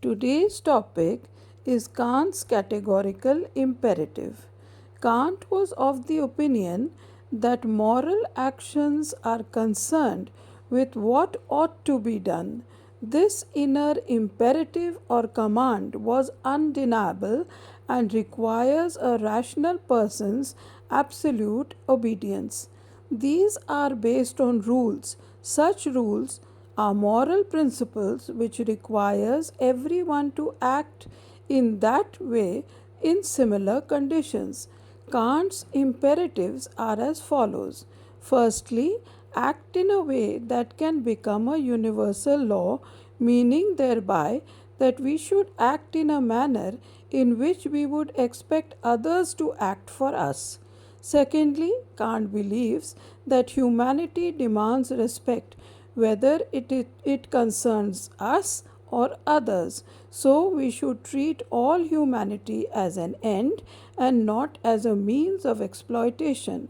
Today's topic is Kant's categorical imperative. Kant was of the opinion that moral actions are concerned with what ought to be done. This inner imperative or command was undeniable and requires a rational person's absolute obedience. These are based on rules. Such rules are moral principles which requires everyone to act in that way in similar conditions. Kant's imperatives are as follows. Firstly, act in a way that can become a universal law, meaning thereby that we should act in a manner in which we would expect others to act for us. Secondly, Kant believes that humanity demands respect whether it concerns us or others. So we should treat all humanity as an end and not as a means of exploitation.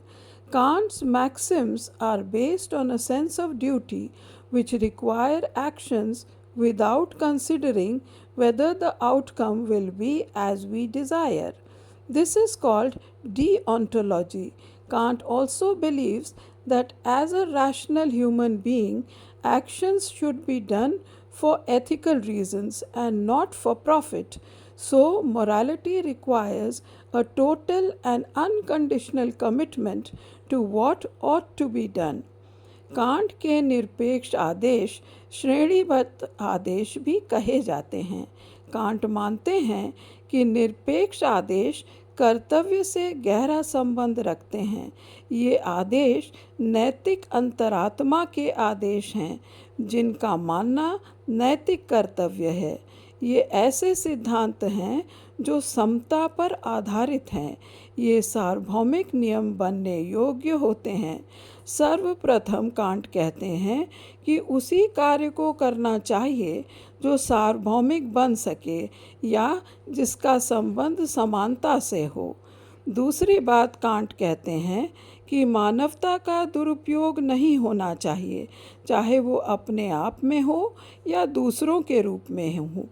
Kant's maxims are based on a sense of duty which require actions without considering whether the outcome will be as we desire. This is called deontology. Kant also believes that as a rational human being, actions should be done for ethical reasons and not for profit. So, morality requires a total and unconditional commitment to what ought to be done. Can't के निरपेक्ष आदेश श्रेणीबद्ध आदेश भी कहे जाते हैं। Can't मानते हैं कि निरपेक्ष आदेश कर्तव्य से गहरा संबंध रखते हैं। ये आदेश नैतिक अंतरात्मा के आदेश हैं जिनका मानना नैतिक कर्तव्य है। ये ऐसे सिद्धांत हैं जो समता पर आधारित हैं। ये सार्वभौमिक नियम बनने योग्य होते हैं। सर्वप्रथम कांट कहते हैं कि उसी कार्य को करना चाहिए जो सार्वभौमिक बन सके या जिसका संबंध समानता से हो। दूसरी बात कांट कहते हैं कि मानवता का दुरुपयोग नहीं होना चाहिए, चाहे वो अपने आप में हो या दूसरों के रूप में हो।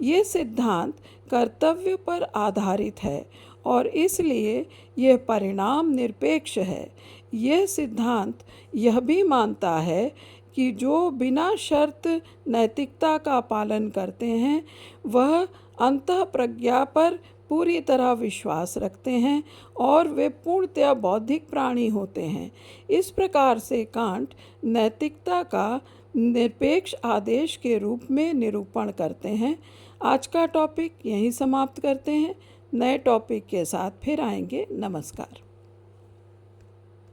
ये सिद्धांत कर्तव्य पर आधारित है और इसलिए यह परिणाम निरपेक्ष है। यह सिद्धांत यह भी मानता है कि जो बिना शर्त नैतिकता का पालन करते हैं वह अंतःप्रज्ञा पर पूरी तरह विश्वास रखते हैं और वे पूर्णतया बौद्धिक प्राणी होते हैं। इस प्रकार से कांट नैतिकता का निरपेक्ष आदेश के रूप में निरूपण करते हैं। आज का टॉपिक यहीं समाप्त करते हैं। नए टॉपिक के साथ फिर आएंगे। नमस्कार।